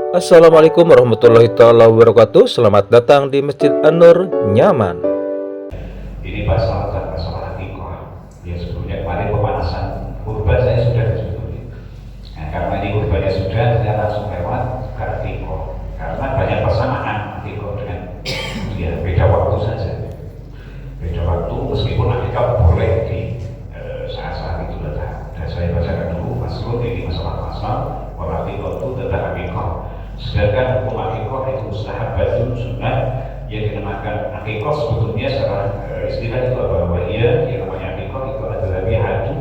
Assalamualaikum warahmatullahi wabarakatuh. Selamat datang di Masjid An-Nur Nyaman. Ini masalah dan masalah hakikoh. Ya sebelumnya kemarin pemanasan kurban saya sudah sebetulnya. Nah, karena ini kurbannya sudah, saya langsung lewat ke hakikoh. Karena banyak persamaan hakikoh dengan dia beda waktu saja. Beda waktu meskipun hakikoh boleh di saat-saat itu letak. Dan saya bacakan dulu masalah ini masalah bahwa hakikoh itu tentang hakikoh. Sedangkan hukum hakikoh itu mustahabatun sunnah yang dinamakan hakikoh sebetulnya secara istilah itu apa? Bahwa ia yang namanya hakikoh itu adalah bihatu,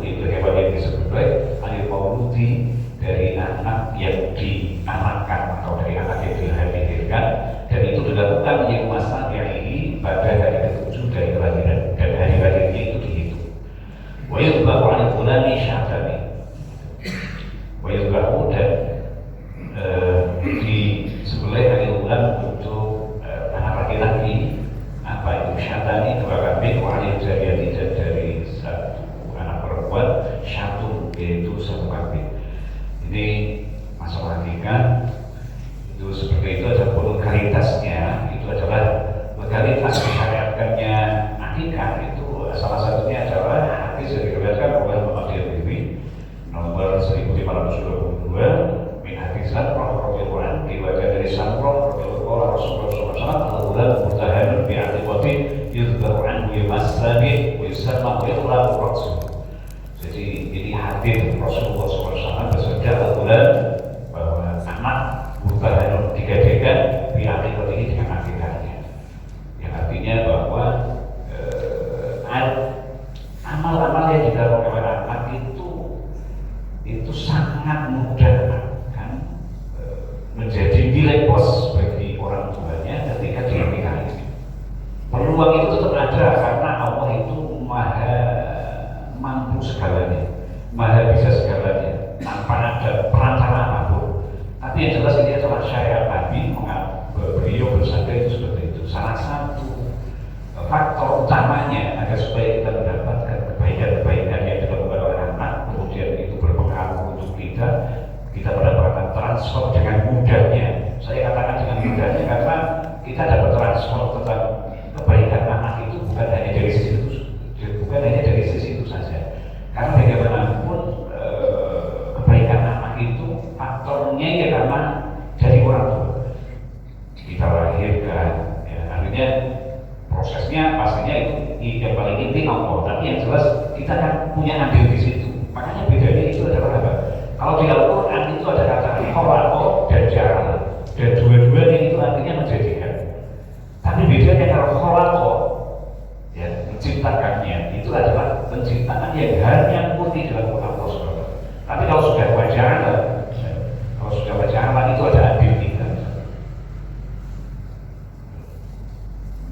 itu hewan yang disebut anil mauludi dari anak yang dianakkan atau dari anak yang dilahirkan, dan itu dilakukan yang masa ini pada hari ke-7 dari kelahiran, dan hari lahirnya itu dihitung. Wa yudbahu anil gulami syatani, wa yudbahu dan disembelih hari bulan untuk anak laki-laki apa itu syatani dua kambing, wahai jariah tidak dari satu anak perempuan syatu yaitu satu kambing. Ini masalah hakikat itu seperti itu. Ada legalitasnya, itu adalah legalitas disyariatkannya hakikat itu salah satunya adalah hadis yang diriwayatkan oleh Muhammad Tirmidzi nomor 1522 Samroh radhiyallahu anhu, riwayat dari Samroh radhiyallahu anhu, Rasulullah SAW al-ghulam murtahanun bi'atiqati yudhbahu anhu yamassani wa yusamma wa yughlaqu ra'suh. Jadi ini hadis Rasulullah SAW bersabda al-ghulam bahwa anak murtahanun digadekan bi'atiqatihi dengan akikatnya, yang artinya bahwa amal-amal yang dilakukan oleh anak itu sangat mudah menjadi nilai plus bagi orang tuanya ketika dia menikahi. Peluang itu tetap ada karena Allah itu maha mampu segalanya, maha bisa segalanya tanpa ada perantara apapun. Tapi yang jelas ini adalah syariat Nabi, beliau bersabda itu seperti itu. Salah satu faktor utamanya agar supaya kita mendapatkan kebaikan-kebaikan yang dilakukan oleh anak, kemudian itu berpengaruh untuk kita mendapatkan transfer dengan mudahnya. Saya katakan dengan mudahnya karena kita dapat transfer tentang kebaikan anak itu bukan hanya dari sisi itu saja. Karena bagaimanapun kebaikan anak itu faktornya ya karena dari orang tua kita lahirkan, ya, artinya prosesnya pastinya itu yang paling inti Allah. Tapi yang jelas kita kan punya andil di situ. Makanya bedanya itu adalah apa? Kalau di Al-Quran itu ada kata khalaqa dan ja'ala, dan dua-duanya itu artinya menjadikan. Tapi bedanya kalau khalaqa ya menciptakannya itu adalah penciptaan yang hanya murni dilakukan Allah SWT. Tapi kalau sudah waja'ala, itu ada adil kita.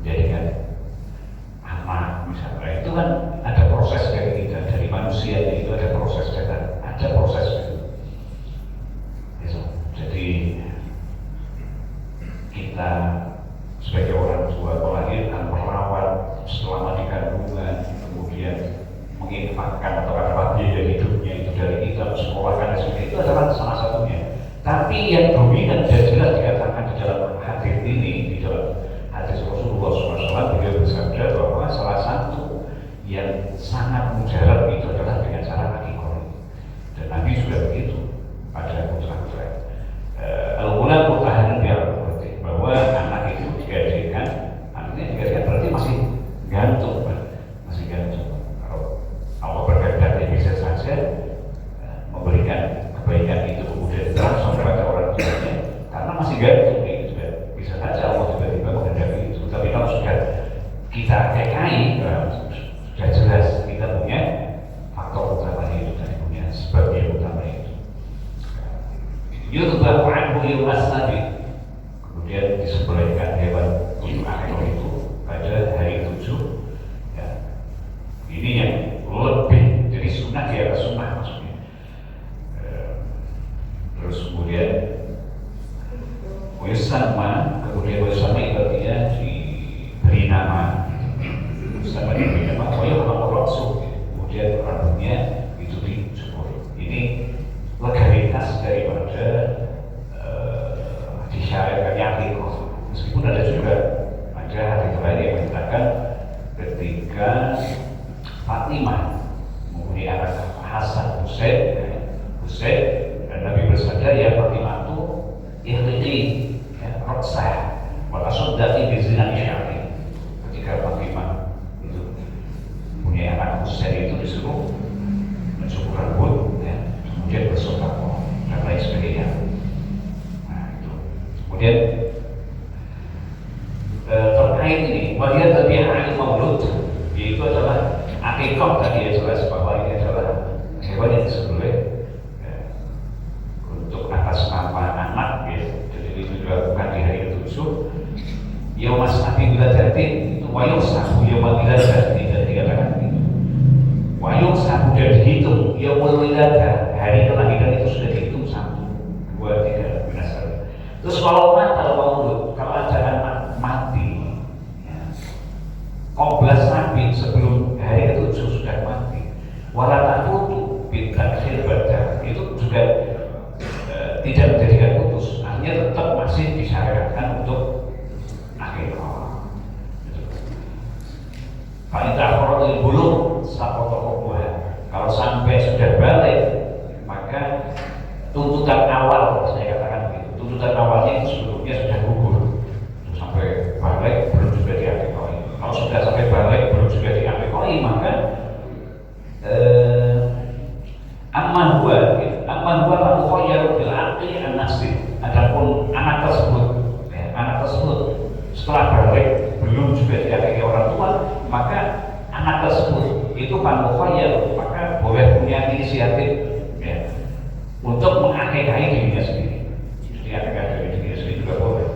Menjadikan anak misalnya itu kan ada proses dari kita, dari manusia itu ada proses dan ada proses. Jadi kita sebagai orang tua melahirkan, merawat selama di kandungan, kemudian menginfakkan atau apa biaya hidupnya itu dari kita, sekolahkan dan sebagainya, itu adalah salah satunya. Tapi yang dominan dan jelas dikatakan di dalam hadis ini, di dalam hadis Rasulullah SAW, beliau bersabda bahwa salah satu yang sangat mujarab itu adalah dengan cara hakikoh. Dan Nabi juga begitu pada putra-putra. Al-ghulam murtahanun bi'atiqatihi, bahwa anak itu digadekan, artinya digadekan berarti masih gantung, masih gantung. Kalau Allah berkehendak dia bisa saja memberikan kebaikan itu kemudian transfer kepada orang tuanya, karena masih gantung itu juga bisa saja Allah tiba-tiba menghendaki itu. Tapi kalau sudah kita kekai, sudah jelas kita punya faktor utama itu dan punya sebab yang utama itu. Yudhbahu anhu yumassani, kemudian disembelihkan hewan untuk akikah itu pada hari 7. Ya. Ini yang lebih dari sunnah di atas sunnah maksudnya. Terus kemudian Wayusamma, kemudian Wayusamma itu artinya diberi nama, Wayusamma diberi nama, Wayusamma Rasul, kemudian rambutnya itu dicukur. Ini legalitas daripada ada juga ada hadis lain yang mengatakan ketika Fatimah mempunyai anak Hasan Husain dan Nabi bersabda ya Fatimah itu ikhliki ya roksah wa tasaddaqi bi zinati syar'i. Ketika Fatimah itu punya anak Husain itu disuruh mencukur rambut ya, kemudian bersedekah dan lain sebagainya. Nah itu kemudian terkait ini bagian dari hari maulud yaitu adalah akikah tadi ya jelas bahwa ini adalah hewan yang disembelih untuk atas nama anak ya. Jadi itu dilakukan di hari ke-7 Yaum Nabi Wiladatin itu wayung sabu Yaum Wiladatin dan dikatakan itu wayung sabu dan dihitung Yaum Wiladah hari kelahiran itu sudah dihitung 1, 2, 3 berdasar. Terus kalau maulud kalau ada anak mati ya, Qoblas Nabi sebelum hari ke-7 sudah mati walatakutu bitakhir badah itu juga tidak menjadikan putus, artinya tetap masih disyariatkan untuk akikah. Pak Indrakhorotil Buluk kalau sampai sudah balik maka tuntutan awal saya katakan begitu, tuntutan awalnya itu sebelumnya sudah gugur sampai balik belum juga diakikah. Kalau sudah sampai balik belum juga diakikah maka amman huwa mukhayyarun bil aqli an nasib. Adapun anak tersebut setelah balik belum juga diakikah orang tua maka anak tersebut itu mukhayyar maka boleh punya inisiatif ya, untuk mengakikahi dirinya sendiri. Jadi akikah dari dirinya sendiri juga boleh.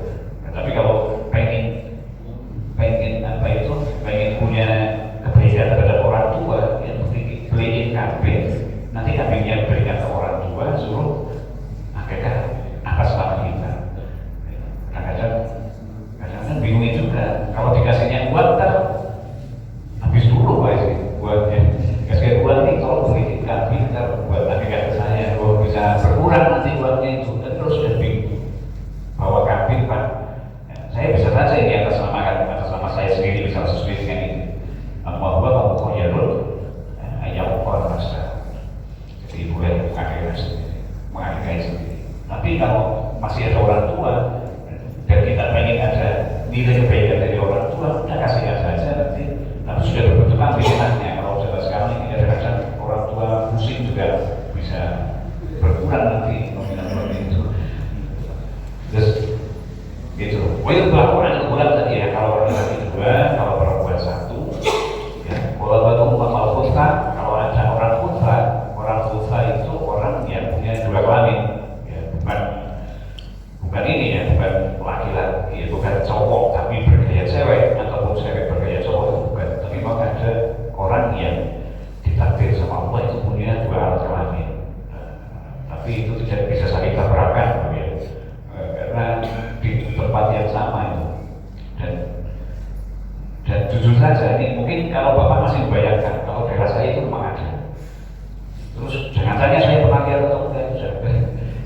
Nah, tapi kalau pengen punya kebaikan terhadap orang tua ya beliin kambing, nanti kambingnya berikan ke orang tua suruh akikah atas nama kita. Kadang-kadang bingung juga kalau dikasihnya uang kan habis dulu Pak sih buatnya kasih uang nih kalau beliin kambing ntar buat akikah saya kalau bisa berkurang nanti uangnya itu dan terus sudah bingung bawa kambing Pak ya, saya bisa saja ini atas nama saya sendiri bisa sesuai dengan ini amma huwa mukhayyarun ayam orang rasa jadi boleh mengakikah sendiri. Tapi kalau masih ada orang tua dan kita pengen ada nilai kebaikan dari orang tua kita kasih saja nanti tapi sudah berbentukan pilihannya. Kalau zaman sekarang ini kadang-kadang orang tua pusing juga bisa berkurang nanti nominal itu. Terus gitu. Wajib pelakuan bulan tadi ya kalau laki-laki 2, kalau perempuan 1 ya. Kalau batu umpama khutbah kalau ada orang khutbah itu orang yang punya 2 kelamin ya, bukan ini ya, bukan laki-laki ya, bukan cowok tapi bergaya cewek ataupun cewek bergaya cowok itu bukan, tapi memang ada orang yang ditakdir sama Allah itu punya 2 alat kelamin tapi itu tidak bisa saling tabrakan ya. Karena di tempat yang sama itu dan jujur saja ini mungkin kalau Bapak masih membayangkan kalau daerah saya itu memang ada. Terus jangan tanya saya pernah lihat atau enggak itu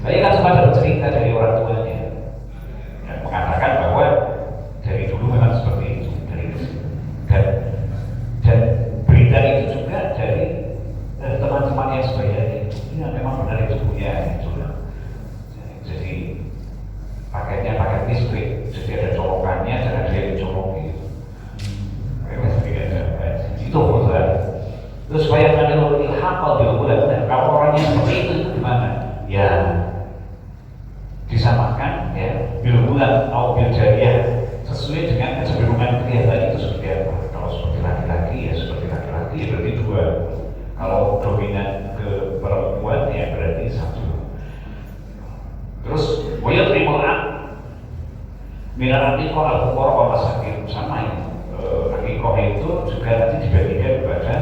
saya kan sempat dapat cerita dari orang tuanya dan mengatakan bahwa dari dulu memang seperti itu dan berita itu juga dari teman-teman yang sebaya itu ini memang benar itu punya itu. Jadi paketnya paket listrik jadi ada colokannya dan ada yang dicoloki itu betul. Terus supaya ada ilham kalau bulan kalau orangnya seperti itu gimana? Ya disamakan ya bil bulan atau bil jariah sesuai dengan kecenderungan kelihatan itu seperti apa. Kalau seperti laki-laki ya seperti laki-laki ya berarti 2. Kalau dominan ke perempuan ya berarti 1. Terus boyot rimuan mineral nikol al-fuqara masakin sama ini. Akikah itu juga nanti dibagikan kepada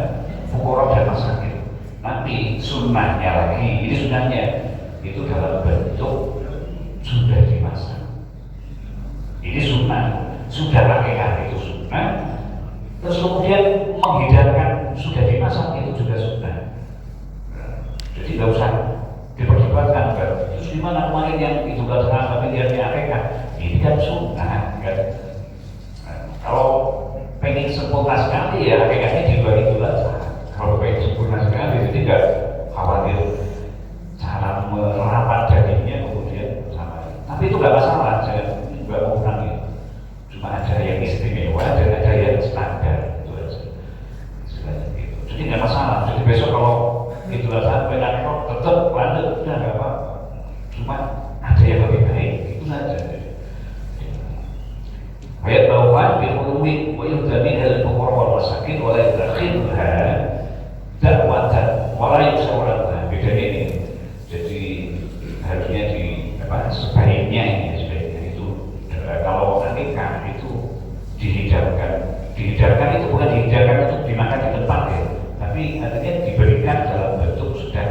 fuqara dan masakin. Nanti sunnahnya lagi, ini sunnahnya itu dalam bentuk sudah dimasak. Ini sunnah, sudah akikah itu sunnah. Terus kemudian menghidangkan sudah dimasak itu juga sunnah. Jadi nggak usah diperdebatkan. Terus gimana kemarin yang yang Idul Adha tapi dia akekah, ini kan sunnah kan. Kalau pengen sempurna sekali ya akekahnya di luar Idul Adha. Kalau pengen sempurna sekali jadi nggak khawatir cara merapat dagingnya kemudian sama. Tapi itu nggak masalah, jangan nggak mau ulangi. Cuma ada yang istimewa dan ada yang standar itu aja. Istilahnya gitu. Jadi nggak masalah. Jadi besok kalau Idul Adha pengen kok tetap lanjut udah nggak apa-apa. Cuma ada yang lebih baik itu saja. Ayat tauban bil ulumi wa yudami hal fuqara wal masakin wa la yudakhilha dakwatan wa la yusawwirha. Beda ini. Jadi harusnya di sebaiknya itu kalau akikah itu dihidangkan itu bukan dihidangkan untuk dimakan di tempat ya, tapi artinya diberikan dalam bentuk sudah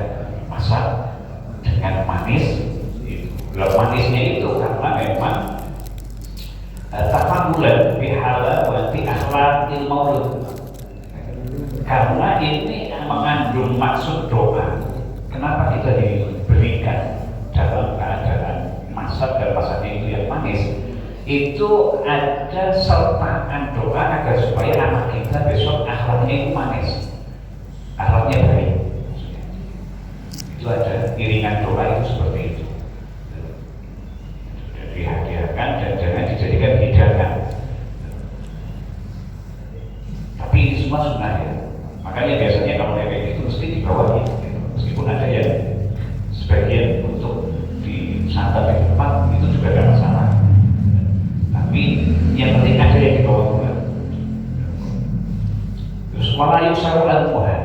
masak dengan manis. Manisnya itu karena memang tafakulan bihala wa bi akhlaqil maulud, karena ini mengandung maksud doa. Kenapa kita diberikan dalam keadaan masak dan masaknya itu yang manis? Itu ada sertaan doa agar supaya anak kita besok akhlaknya itu manis, akhlaknya baik. Itu ada iringan doa itu seperti itu. Dihadiahkan dan jangan dijadikan hidangan. Tapi ini semua sunnah ya. Makanya biasanya kalau kayak gitu mesti dibawahi. Meskipun ada yang sebagian untuk disantap di tempat itu juga tidak masalah. Tapi yang penting ada yang dibawa juga. Terus walayu sarulan muhan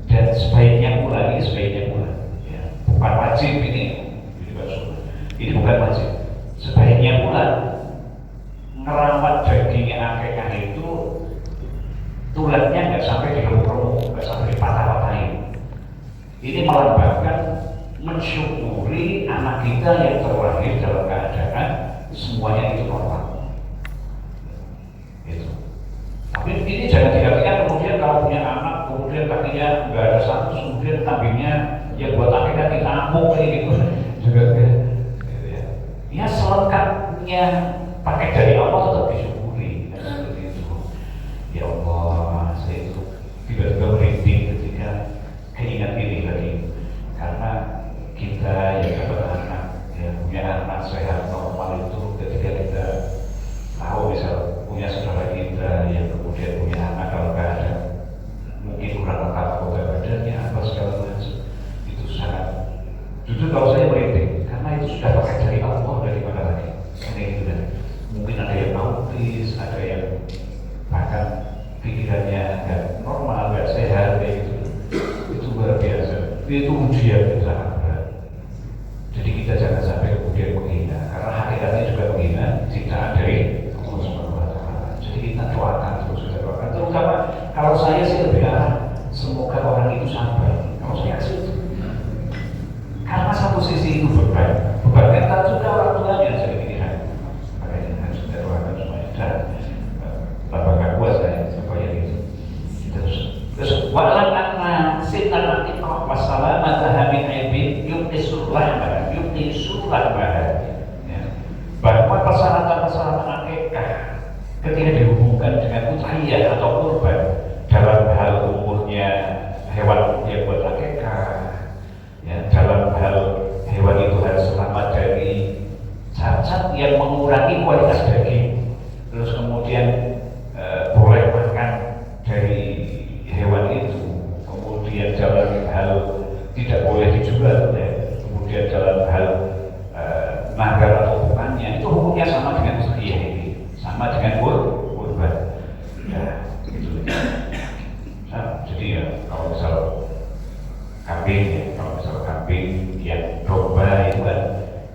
dan sebaiknya pula ini sebaiknya pula. Ya, bukan wajib ini bukan wajib. Sebaiknya pula ngerawat dagingnya akekah itu tulangnya nggak sampai diremuk-remuk, nggak sampai dipatah-patahin. Ini melambangkan mensyukuri anak kita yang terlahir dalam keadaan semuanya itu normal. Itu. Tapi ini jangan diartikan kemudian kalau punya anak kemudian kakinya nggak ada satu, kemudian kambingnya ya buat akikah kita amuk kayak gitu juga enggak. Ya selengkapnya pakai dari Allah tetap disyukuri ya, seperti itu. Ya Allah, saya itu tiba-tiba merinding ketika keingat ini lagi, karena kita yang dapat anak, ya punya anak sehat normal itu ketika kita tahu misal punya saudara kita yang kemudian punya anak kalau keadaan mungkin kurang lengkap anggota badannya apa segala macam, itu sangat jujur kalau saya merinding karena itu sudah pakai dari Allah dari mana lagi. Ini gitu kan. Mungkin ada yang autis, ada yang bahkan pikirannya nggak normal, nggak sehat kayak gitu. Itu luar biasa. Itu ujian yang sangat berat. Jadi kita jangan sampai kemudian menghina, karena hakikatnya juga menghina ciptaan dari Allah Subhanahu Wa Taala. Jadi kita doakan terus, kita doakan. Terutama kalau saya sih lebih arah semoga orang itu sabar. Kalau saya sih karena satu sisi itu beban mental juga orang tuanya jadi pikiran. Makanya harus kita doakan semuanya dan lapangkan kuat saya supaya itu. Terus walan anna sinar iqah masalah madhamin aibin yuqisul rahmah bahwa persyaratan akikah ketika dihubungkan dengan utriyah atau kurban dalam hal umurnya hewan yang buat akikah, ya, dalam hal hewan itu harus selamat dari cacat yang mengurangi kualitas daging, terus kemudian boleh makan dari hewan itu, kemudian dalam hal tidak boleh dijual, ya, kemudian dalam hal nagar atau bukannya, itu hukumnya sama dengan utriyah ini, sama dengan kurban. Ya, gitu. Nah, jadi ya kalau misal kambing, ya, kalau misal kambing yang domba itu kan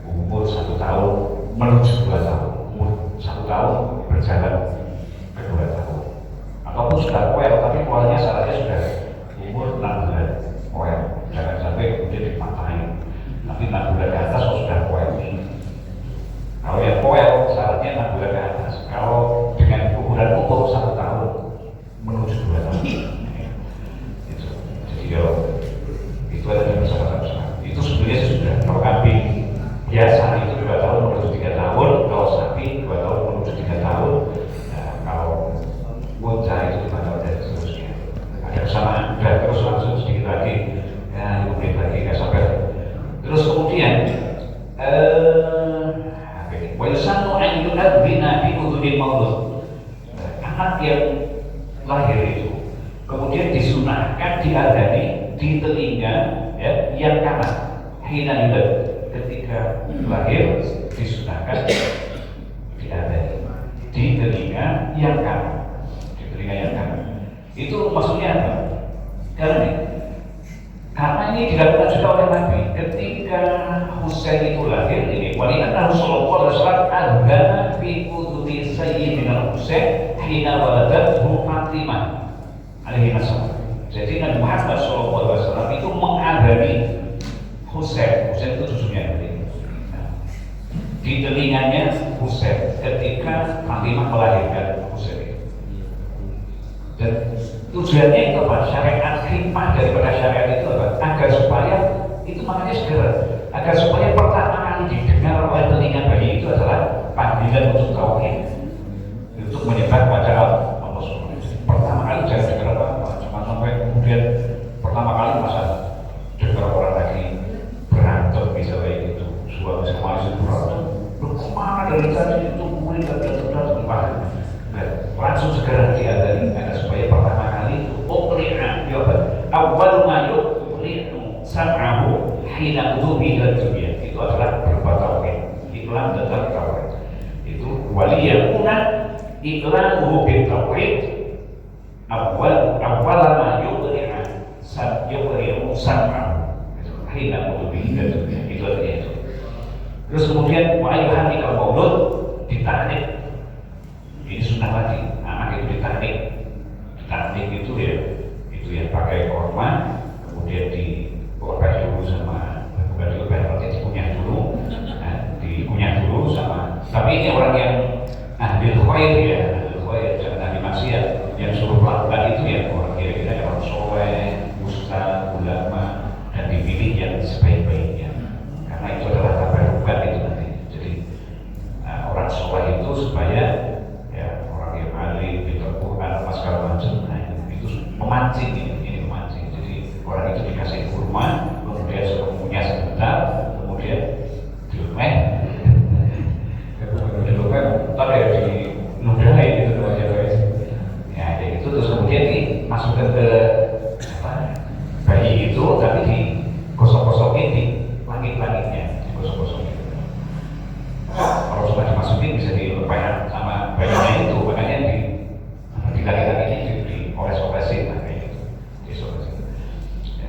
umur 1 tahun menuju 2 tahun, umur 1 tahun berjalan ke 2 tahun, ataupun sudah koel tapi koelnya syaratnya sudah umur 6 bulan koel, jangan sampai kemudian dipatahin. Nanti 6 bulan ke atas kalau sudah koel. Kalau yang koel syaratnya 6 bulan ke atas. Kalau dengan ukuran umur 1 tahun menuju 2 tahun. Itu. Jadi kalau itu ada persyaratan. Itu sebenarnya sudah kalau kambing biasa itu 2 tahun menuju 3 tahun, kalau sapi 2 tahun menuju 3 tahun, nah, kalau unta itu 5 tahun dan seterusnya. Ada kesamaan, dan terus langsung sedikit lagi, ya 5 menit lagi nggak sabar. Terus kemudian, wa yusannu an yu'adzina fi udhunil maulud. Anak yang lahir itu kemudian disunahkan diadani di telinga ya, yang kanan. Hina yulad, ketika lahir disunahkan diadani di telinga yang kanan. Di telinga yang kanan. Itu maksudnya apa? Karena ini dilakukan juga oleh Nabi ketika Husain itu lahir ini. Walianna Rasulullah SAW adzana fi udhuni sayyidina Husain hina waladathu Fatimah alaihi wassalam. Jadi Nabi Muhammad SAW itu mengadani Husain itu cucunya di telinganya Husain ketika Fatimah melahirkan Husain itu. Dan tujuannya itu apa? Syariat hikmah daripada syariat itu apa? Agar supaya itu makanya segera, agar supaya pertama kali didengar oleh telinga bayi itu adalah panggilan untuk tauhid, untuk menyebar pada Allah Subhanahu. Pertama kali jangan dengar apa-apa, cuma sampai kemudian pertama kali masa dengar orang lagi berantem misalnya itu, suami sama istri berantem, kemana dari tadi itu mulai dan langsung segera diadani agar supaya pertama kali uqri'a awal ma yuqri'u sam'ahu hina udhubi ila dunya. Itu adalah berupa tauhid, iklan tentang tauhid. Itu waliyakuna iklanuhu bil tauhid awal ma yuqri'u sam'ahu hina udhubi ila dunya. Itu artinya itu. Terus kemudian wa ayyuhani kal maulud ditahnik. Ini sunnah lagi, anak itu ditahnik itu ya pakai korma, kemudian diolah dulu sama, bukan diolah, berarti dikunyah dulu sama. Tapi ini orang yang ahli khair ya, jangan ahli maksiat. Yang suruh melakukan itu ya orang kira-kira orang soleh, ustaz, ulama, dan dipilih yang sebaik-baiknya. Karena itu adalah kabar bukan itu nanti. Jadi orang soleh itu supaya segala macam, nah itu memancing ini memancing. Jadi orang itu dikasih kurma, kemudian suruh punya sebentar, kemudian dilupain, tapi ya dinudai gitu aja guys. Ya jadi itu terus kemudian dimasukkan ke bayi itu, tapi digosok-gosokin di langit-langitnya, digosok-gosokin. Kalau sudah dimasukin bisa dilepas sama bayinya itu, makanya laki-laki ini dioles-olesin kayak gitu, disolesin.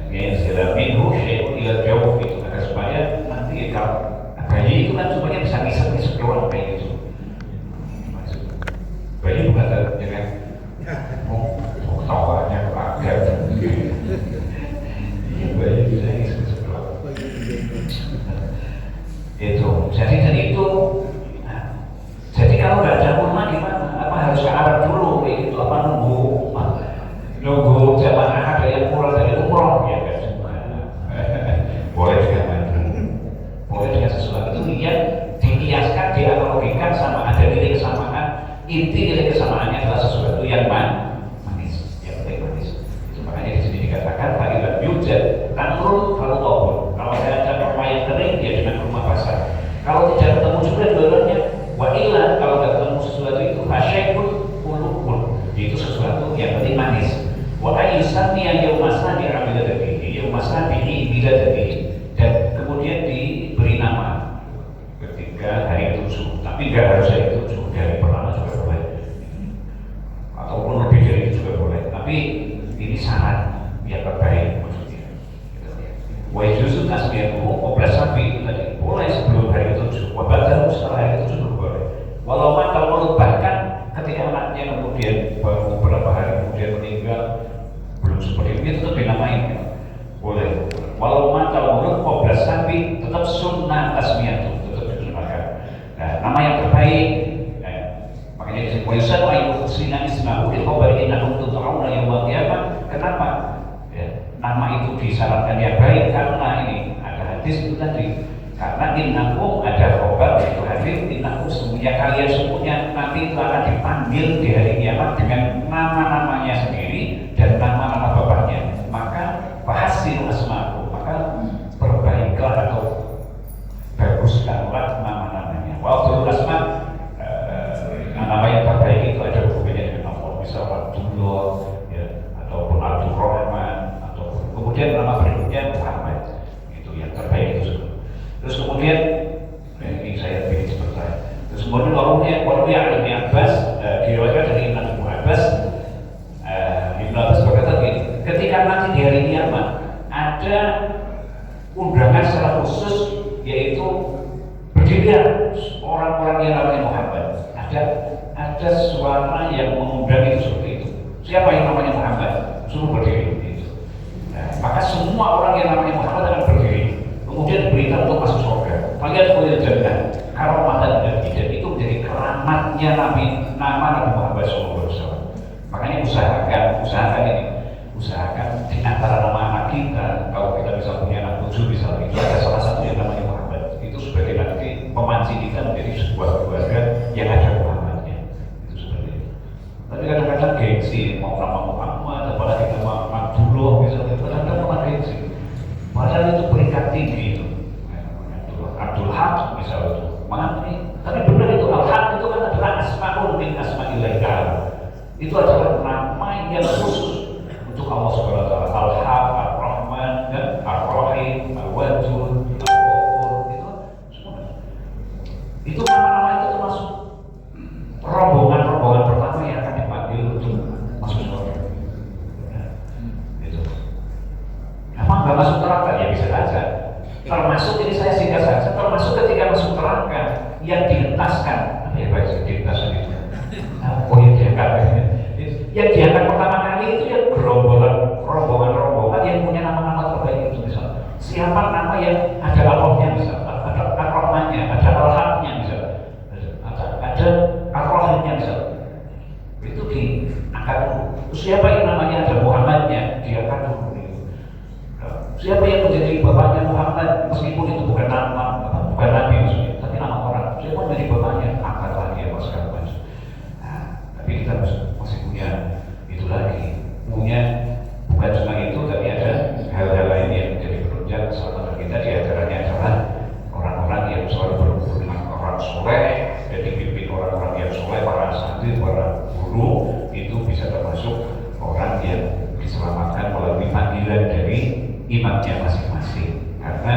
Yang istilah minhu syai'un ila jauh itu agar supaya nanti kalau bayi itu kan supaya bisa ngisep-ngisep doang kayak gitu. Bayi bukan ya kan, tawanya agak, bayi bisa ngisep-ngisep doang. Itu, jadi kan itu. Jadi kalau nggak ada kurma gimana? Apa harus ke Arab dulu kayak gitu? Apa nunggu jamaah ada yang pulang dari umroh ya kan? Boleh dengan sesuatu yang dikiaskan, dianalogikan sama ada nilai kesamaan. Inti nilai kesamaannya adalah sesuatu yang manis, yang manis. Itu makanya di sini dikatakan failah yujad tanrul kalau tawon. Kalau saya ada kurma yang kering ya dengan kurma basah. Kalau tidak ketemu juga dua-duanya. Wa illa kalau nggak ketemu sesuatu itu hasyaikun ulukun, itu sesuatu yang penting manis. Wa ayyusanni yaumasani abiladatihi yaumasani biladatihi, dan kemudian diberi nama ketika hari 7, tapi nggak harus hari 7, dari pertama juga boleh, ataupun lebih dari itu juga boleh. Tapi ini syarat yang terbaik maksudnya. Wa yajuzu tasmiyatuhu qabla sabi, itu tadi boleh sebelum hari 7, wa ba'dahu setelah hari 7 boleh. Walau matal mulut, bahkan ketika anaknya kemudian beberapa hari kemudian meninggal belum seperti itu tetap dinamain ya? Boleh. Walau matal mulut qabla sabi tetap sunnah tasmiyatuh, tetap disunahkan. Nah, nama yang terbaik makanya disebut wayusan wa yukhsina ismahu bil khabari innakum tud'auna yaumal qiyamah. Kenapa? Ya, nama itu disyaratkan yang baik karena ini ada hadis itu tadi. Karena innakum ada yang kalian sungguhnya nanti itu akan dipanggil di hari kiamat dengan nama-namanya sendiri dan nama-nama bapaknya. Maka fahsinu asma'akum, maka perbaikilah atau baguskanlah nama-namanya. Wa'udul asma, nama yang terbaik itu ada hubungannya dengan Allah, misalnya Abdullah ya, ataupun Abdul Rahman, ataupun kemudian nama berikutnya Muhammad, itu yang terbaik itu. Terus kemudian ini saya pilih sebentar. Terus kemudian warungnya Ibnu Abbas, diriwayatkan dari Ibnu Abbas, Ibnu Abbas berkata begini, ketika nanti di hari kiamat ada undangan secara khusus, yaitu berdirilah orang-orang yang namanya Muhammad. Ada suara yang mengundang itu seperti itu. Siapa yang namanya Muhammad? Suruh berdiri. Gitu. Nah, maka semua orang yang namanya Muhammad akan berdiri. Kemudian diberitahu untuk masuk surga. Kalian boleh jannah. Karomatan dan tidak itu menjadi keramatnya nama Nabi Muhammad SAW. Makanya usahakan di antara nama anak kita, kalau kita bisa punya anak 7 misalnya, itu ada salah satu yang namanya Muhammad. Itu sebagai nanti pemanci kita menjadi sebuah keluarga yang ada Muhammadnya. Itu seperti itu. Tapi kadang-kadang gengsi mau nama Muhammad, apalagi nama Abdullah misalnya, kadang-kadang nama gengsi. Padahal itu peringkat tinggi itu. Abdul Haq misalnya itu. Tapi benar itu Al-Haq itu kan adalah asma'ul min asma'illah ta'ala. Itu adalah nama yang khusus untuk Allah Subhanahu wa taala. Al-Haq, Ar-Rahman, dan Ar-Rahim, Al-Wadud, Al-Ghafur, itu semua. Itu nama-nama itu termasuk rombongan pertama yang akan dipanggil untuk masuk surga. Itu. Apa nggak masuk neraka? Ya bisa saja. Termasuk ini saya singkat saja. Termasuk ketika masuk neraka yang dientaskan. Ya baik, dientaskan itu. Oh yang diangkat pertama kali itu ya rombongan yang punya nama-nama terbaik itu misal. Siapa nama yang ada Allahnya misal, ada Ar-Rahmannya, ada Al-Haqnya misal, ada Ar-Rahimnya misal. Itu diangkat dulu. Terus siapa yang namanya ada Muhammadnya, diangkat dulu. Siapa yang menjadi bapaknya Muhammad, meskipun itu bukan nama, bukan nabi maksudnya, tapi nama orang. Siapa yang menjadi bapaknya, angkat lagi apa segala macam. Nah, tapi kita masih punya itu lagi, punya bukan cuma itu, tapi ada hal-hal lain yang menjadi penunjang keselamatan kita. Di antaranya adalah orang-orang yang selalu berhubung dengan orang soleh, dan dipimpin orang-orang yang soleh, para santri, para guru, itu bisa termasuk orang yang diselamatkan melalui panggilan dari imamnya masing-masing. Karena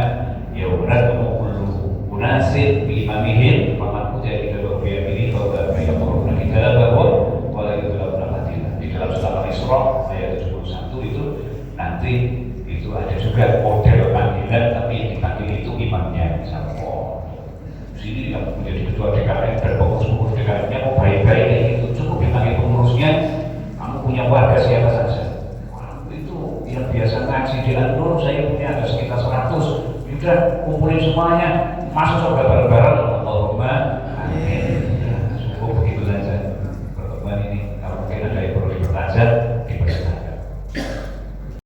ya benar kullu munasib bi imamihim faman uja ila biyamini fa huwa yaqra'u kitabahum wa la yudlauna fatila. Di dalam surat Al-Isra ayat 71 itu nanti itu ada juga model panggilan, tapi yang dipanggil itu imamnya. Misalnya sini kamu menjadi ketua DKM dan pengurus DKM-nya mau baik-baik itu cukup dipanggil pengurusnya, kamu punya warga siapa saja. Yang biasa ngaji di An-Nur, saya punya ada sekitar 100. Sudah kumpulin semuanya, masuk surga bareng-bareng.